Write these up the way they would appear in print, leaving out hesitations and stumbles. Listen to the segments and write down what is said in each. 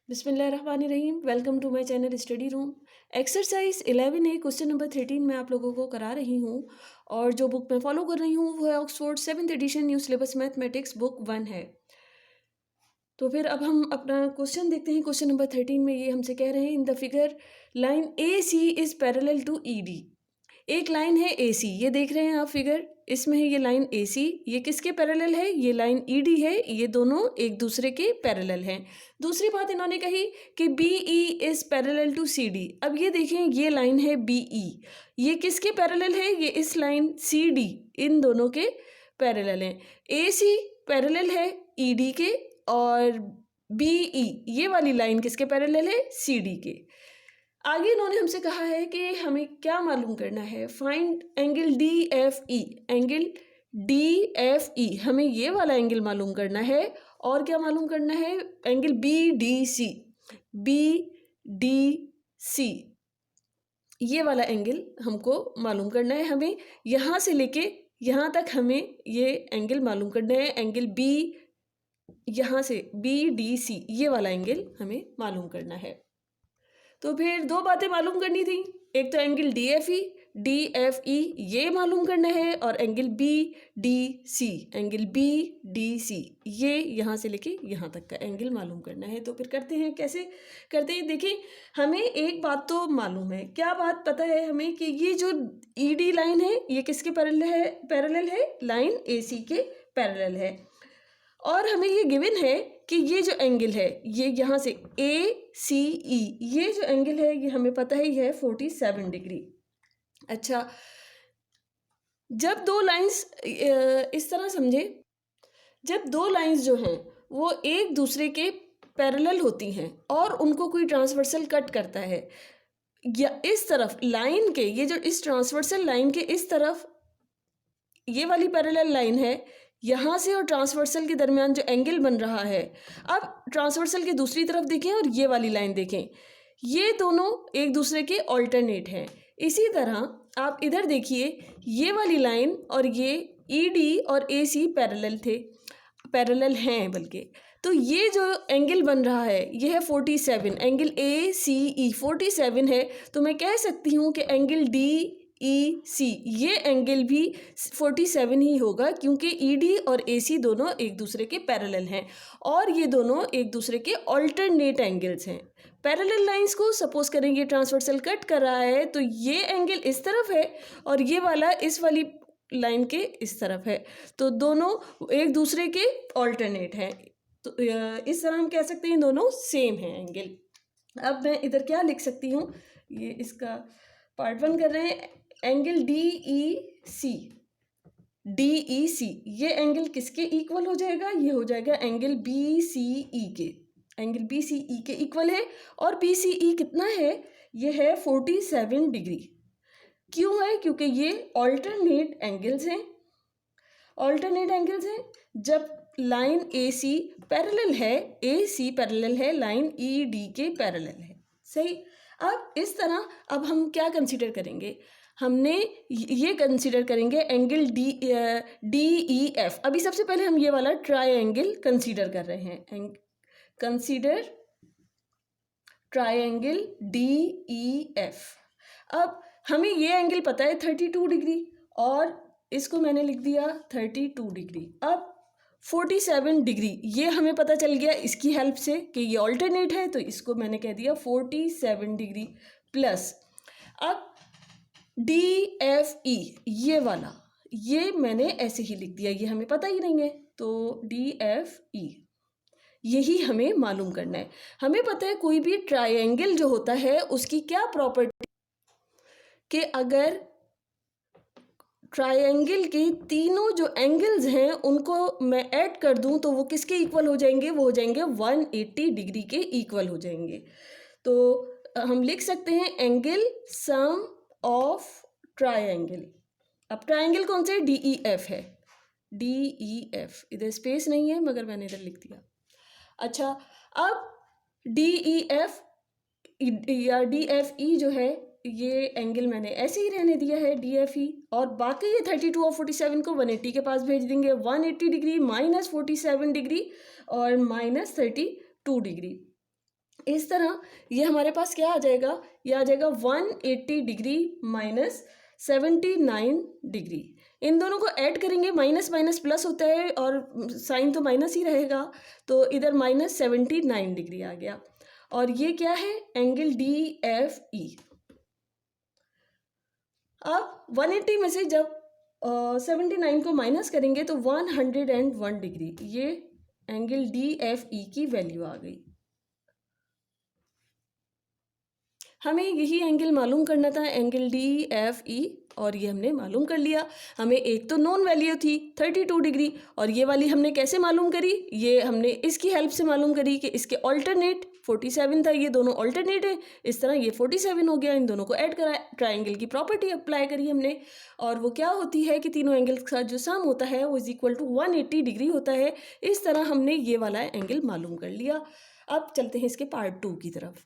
बिस्मिल्लाहिर्रहमानिर्रहीम। Welcome to my channel study room. Exercise 11 है, question number 13 मैं आप लोगों को करा रही हूँ और जो बुक मैं फॉलो कर रही हूँ वो है Oxford 7th edition new syllabus mathematics book 1 है। तो फिर अब हम अपना क्वेश्चन देखते हैं। क्वेश्चन नंबर 13 में ये हमसे कह रहे हैं, in the figure line A C is parallel to E D. एक लाइन है ए सी, ये देख रहे हैं आप फिगर, इसमें है ये लाइन ए सी, ये किसके पैरेलल है? ये लाइन ई डी है, ये दोनों एक दूसरे के पैरेलल हैं। दूसरी बात इन्होंने कही कि B E is parallel to C D. अब ये देखें, ये लाइन है बी ई, ये किसके पैरेलल है? ये इस लाइन सी डी, इन दोनों के पैरेलल हैं। ए सी पैरेलल है ई डी के और बी ई ये वाली लाइन किसके पैरेलल है? सी डी के। आगे इन्होंने हमसे कहा है कि हमें क्या मालूम करना है, find angle D F E. Angle D F E, हमें ये वाला एंगल मालूम करना है। और क्या मालूम करना है? Angle B D C. B D C ये वाला एंगल हमको मालूम करना है। हमें यहाँ से लेके यहाँ तक हमें ये एंगल मालूम करना है। एंगल बी, यहाँ से बी डी सी ये वाला एंगल हमें मालूम करना है। तो फिर दो बातें मालूम करनी थी, एक तो एंगल डी एफ ई ये मालूम करना है और angle B D C, angle B D C ये यहाँ से लेके यहाँ तक का एंगल मालूम करना है। तो फिर करते हैं, कैसे करते हैं? देखिए, हमें एक बात तो मालूम है। क्या बात पता है हमें? कि ये जो ई डी लाइन है ये किसके पैरेलल है? लाइन ए सी के पैरेलल है। और हमें ये गिवन है कि ये जो एंगल है ये यहाँ से ए सी ई ये जो एंगल है ये हमें पता ही है 47 डिग्री। अच्छा, जब दो लाइंस इस तरह समझे, जब दो लाइंस जो हैं वो एक दूसरे के पैरेलल होती हैं और उनको कोई ट्रांसवर्सल कट करता है, या इस तरफ लाइन के, ये जो इस ट्रांसवर्सल लाइन के इस तरफ ये वाली पैरेलल लाइन है, यहाँ से और ट्रांसवर्सल के दरमियान जो एंगल बन रहा है, अब ट्रांसवर्सल के दूसरी तरफ देखें और ये वाली लाइन देखें, ये दोनों एक दूसरे के ऑल्टरनेट हैं। इसी तरह आप इधर देखिए, ये वाली लाइन और ये ई डी और ए सी पैरेलल हैं बल्कि। तो ये जो एंगल बन रहा है ये है 47, एंगल ए सी ई 47 है। तो मैं कह सकती हूँ कि एंगल डी ई सी ये एंगल भी 47 ही होगा, क्योंकि ई डी और ए सी दोनों एक दूसरे के पैरेलल हैं और ये दोनों एक दूसरे के ऑल्टरनेट एंगल्स हैं। पैरेलल लाइंस को सपोज करें ये ट्रांसवर्सल कट कर रहा है, तो ये एंगल इस तरफ है और ये वाला इस वाली लाइन के इस तरफ है, तो दोनों एक दूसरे के ऑल्टरनेट हैं। तो इस तरह हम कह सकते हैं दोनों सेम हैं एंगल। अब मैं इधर क्या लिख सकती हूँ, ये इसका पार्ट 1 कर रहे हैं। एंगल डी ई सी ये एंगल किसके इक्वल हो जाएगा? ये हो जाएगा एंगल बी सी ई के। एंगल बी सी ई के इक्वल है और बी सी ई कितना है? ये है 47 डिग्री। क्यों है? क्योंकि ये ऑल्टरनेट एंगल्स हैं। ऑल्टरनेट एंगल्स हैं जब लाइन ए सी पैरेलल है लाइन ई डी के पैरेलल है। सही। अब इस तरह अब हम क्या कंसीडर करेंगे? हमने ये कंसीडर करेंगे एंगल डी ई एफ। अभी सबसे पहले हम ये वाला ट्रायंगल कंसीडर कर रहे हैं। Consider triangle D E F. अब हमें ये एंगल पता है 32 डिग्री और इसको मैंने लिख दिया 32 डिग्री। अब 47 डिग्री ये हमें पता चल गया इसकी हेल्प से कि ये ऑल्टरनेट है, तो इसको मैंने कह दिया 47 डिग्री प्लस। अब डी एफ ई ये वाला ये मैंने ऐसे ही लिख दिया, ये हमें पता ही नहीं है, तो डी एफ ई यही हमें मालूम करना है। हमें पता है कोई भी ट्रायंगल जो होता है उसकी क्या प्रॉपर्टी, कि अगर ट्रायंगल के तीनों जो एंगल्स हैं उनको मैं ऐड कर दूं तो वो किसके इक्वल हो जाएंगे? वो हो जाएंगे 180 डिग्री के इक्वल हो जाएंगे। तो हम लिख सकते हैं एंगल सम ऑफ ट्रायंगल। अब ट्रायंगल कौन से? डी ई एफ है। डी ई एफ, इधर स्पेस नहीं है मगर मैंने इधर लिख दिया। अच्छा, अब डी ई एफ या डी एफ ई जो है ये एंगल मैंने ऐसे ही रहने दिया है डी एफ ई, और बाकी ये 32 और 47 को 180 के पास भेज देंगे। 180 डिग्री माइनस 47 डिग्री और माइनस 32 डिग्री। इस तरह ये हमारे पास क्या आ जाएगा, ये आ जाएगा 180 डिग्री माइनस 79 डिग्री। इन दोनों को ऐड करेंगे, माइनस माइनस प्लस होता है और साइन तो माइनस ही रहेगा, तो इधर माइनस 79 डिग्री आ गया। और ये क्या है, एंगल DFE। अब 180 में से जब 79 को माइनस करेंगे तो 101 डिग्री, ये एंगल DFE की वैल्यू आ गई। हमें यही एंगल मालूम करना था, एंगल DFE, और ये हमने मालूम कर लिया। हमें एक तो नोन वैल्यू थी 32 डिग्री, और ये वाली हमने कैसे मालूम करी, ये हमने इसकी हेल्प से मालूम करी कि इसके ऑल्टरनेट 47 था, ये दोनों ऑल्टरनेट है, इस तरह ये 47 हो गया। इन दोनों को ऐड करा, ट्राइंगल की प्रॉपर्टी अप्लाई करी हमने, और वो क्या होती है कि तीनों एंगल्स का जो सम होता है वो इज इक्वल टू 180 डिग्री होता है। इस तरह हमने ये वाला एंगल मालूम कर लिया। अब चलते हैं इसके पार्ट 2 की तरफ।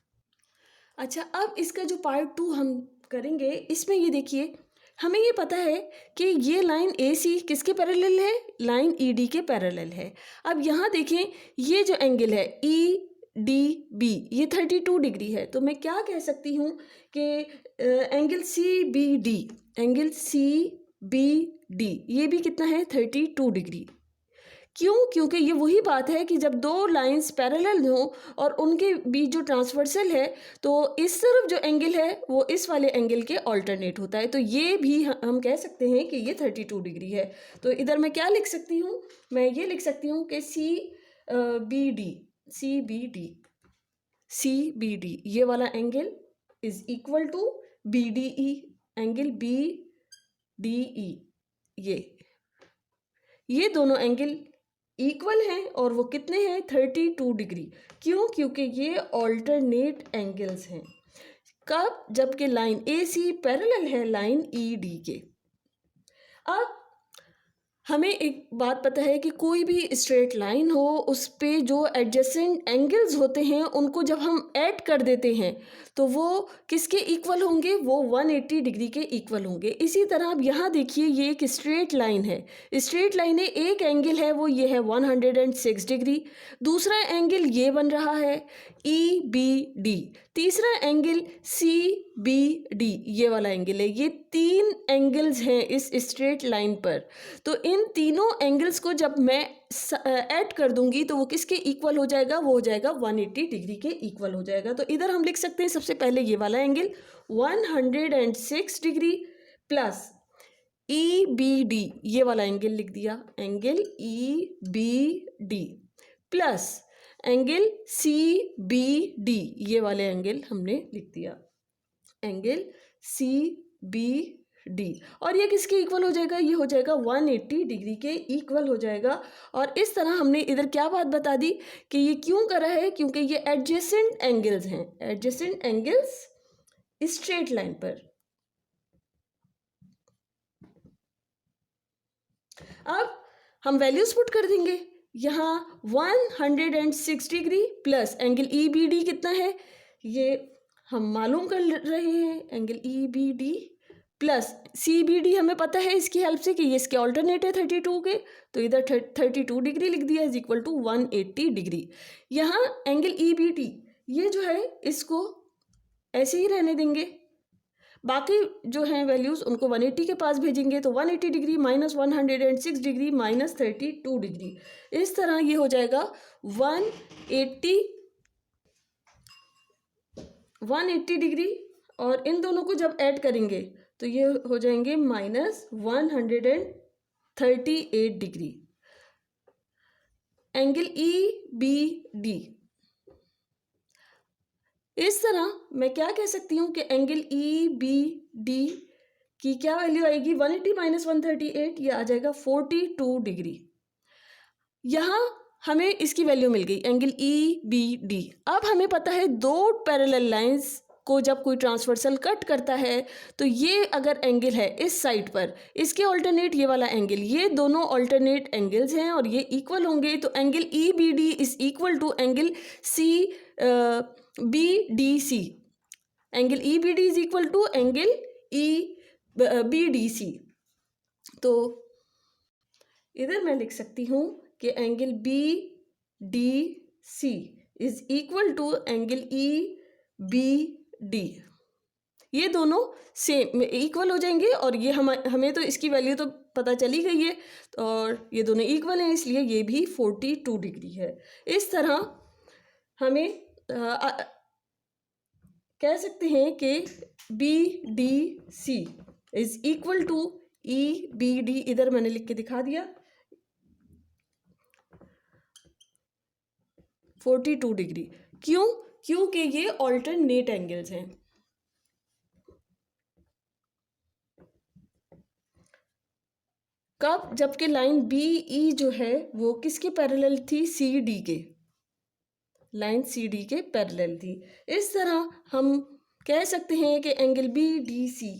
अच्छा, अब इसका जो पार्ट 2 हम करेंगे, इसमें ये देखिए, हमें ये पता है कि ये लाइन AC किसके पैरेलल है, लाइन ED के पैरेलल है। अब यहाँ देखें, ये जो एंगल है EDB, ये 32 डिग्री है, तो मैं क्या कह सकती हूँ कि एंगल CBD, एंगल CBD ये भी कितना है, 32 डिग्री। क्यों, क्योंकि ये वही बात है कि जब दो लाइंस पैरेलल हों और उनके बीच जो ट्रांसवर्सल है, तो इस तरफ जो एंगल है वो इस वाले एंगल के ऑल्टरनेट होता है, तो ये भी हम कह सकते हैं कि ये 32 डिग्री है। तो इधर मैं क्या लिख सकती हूँ, मैं ये लिख सकती हूँ कि CBD ये वाला angle is equal to BDE, angle BDE, ये दोनों एंगल इक्वल हैं, और वो कितने हैं, 32 डिग्री। क्यों, क्योंकि ये ऑल्टरनेट एंगल्स हैं। कब, जबकि लाइन AC पैरेलल है लाइन ED के। अब हमें एक बात पता है कि कोई भी स्ट्रेट लाइन हो, उस पे जो एडजेसेंट एंगल्स होते हैं उनको जब हम ऐड कर देते हैं तो वो किसके इक्वल होंगे, वो 180 डिग्री के इक्वल होंगे। इसी तरह अब यहाँ देखिए, ये एक स्ट्रेट लाइन है, स्ट्रेट लाइन है, एक एंगल है वो ये है 106 डिग्री, दूसरा एंगल ये बन रहा है EBD, तीसरा एंगल CBD, ये वाला एंगल है। ये तीन एंगल्स हैं इस स्ट्रेट लाइन पर, तो इन तीनों एंगल्स को जब मैं ऐड कर दूंगी तो वो किसके इक्वल हो जाएगा, वो हो जाएगा 180 डिग्री के इक्वल हो जाएगा। तो इधर हम लिख सकते हैं सबसे पहले ये वाला एंगल 106 डिग्री प्लस EBD, ये वाला एंगल लिख दिया, angle EBD plus angle CBD, ये वाले एंगल हमने लिख दिया, एंगल CBD, और ये किसके इक्वल हो जाएगा, ये हो जाएगा 180 डिग्री के इक्वल हो जाएगा। और इस तरह हमने इधर क्या बात बता दी कि ये क्यों करा है, क्योंकि ये एडजेसेंट एंगल्स हैं, एडजेसेंट एंगल्स स्ट्रेट लाइन पर। अब हम वैल्यूज पुट कर देंगे, यहाँ 106 डिग्री प्लस एंगल EBD कितना है, ये हम मालूम कर रहे हैं, एंगल EBD प्लस CBD हमें पता है इसकी हेल्प से कि ये इसके ऑल्टरनेट है 32 के, तो इधर 32 डिग्री लिख दिया इज इक्वल टू 180 डिग्री। यहाँ एंगल EBD ये जो है इसको ऐसे ही रहने देंगे, बाकी जो हैं वैल्यूज़ उनको 180 के पास भेजेंगे, तो 180 degree minus 106 degree minus 32 degree, इस तरह ये हो जाएगा 180 डिग्री, और इन दोनों को जब ऐड करेंगे तो ये हो जाएंगे माइनस 138 डिग्री। एंगल EBD, इस तरह मैं क्या कह सकती हूँ कि एंगल EBD की क्या वैल्यू आएगी, 180 माइनस 138, ये आ जाएगा 42 डिग्री। यहाँ हमें इसकी वैल्यू मिल गई एंगल EBD। अब हमें पता है दो पैरेलल लाइंस को जब कोई ट्रांसवर्सल कट करता है तो ये अगर एंगल है इस साइड पर, इसके ऑल्टरनेट ये वाला एंगल, ये दोनों ऑल्टरनेट एंगल्स हैं और ये इक्वल होंगे, तो angle EBD is equal to angle BDC, angle EBD is equal to angle BDC। तो इधर मैं लिख सकती हूँ कि angle BDC is equal to angle E B D. ये दोनों सेम इक्वल हो जाएंगे और ये हमें तो इसकी वैल्यू तो पता चली गई है और ये दोनों इक्वल हैं, इसलिए ये भी 42 डिग्री है। इस तरह हमें कह सकते हैं कि B D C is equal to E B D, इधर मैंने लिख के दिखा दिया, 42 डिग्री। क्यों? क्योंकि ये ऑल्टरनेट एंगल्स हैं। कब? जबकि लाइन बी ई जो है वो किसके पैरेलल थी? सी डी के, लाइन सी डी के पैरेलल थी। इस तरह हम कह सकते हैं कि एंगल बी डी सी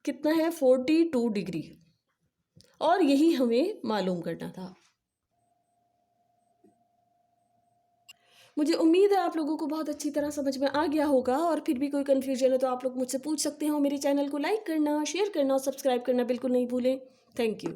कितना है? 42 डिग्री, और यही हमें मालूम करना था। मुझे उम्मीद है आप लोगों को बहुत अच्छी तरह समझ में आ गया होगा, और फिर भी कोई कन्फ्यूजन है तो आप लोग मुझसे पूछ सकते हो। मेरे चैनल को लाइक करना, शेयर करना और सब्सक्राइब करना बिल्कुल नहीं भूलें। Thank you.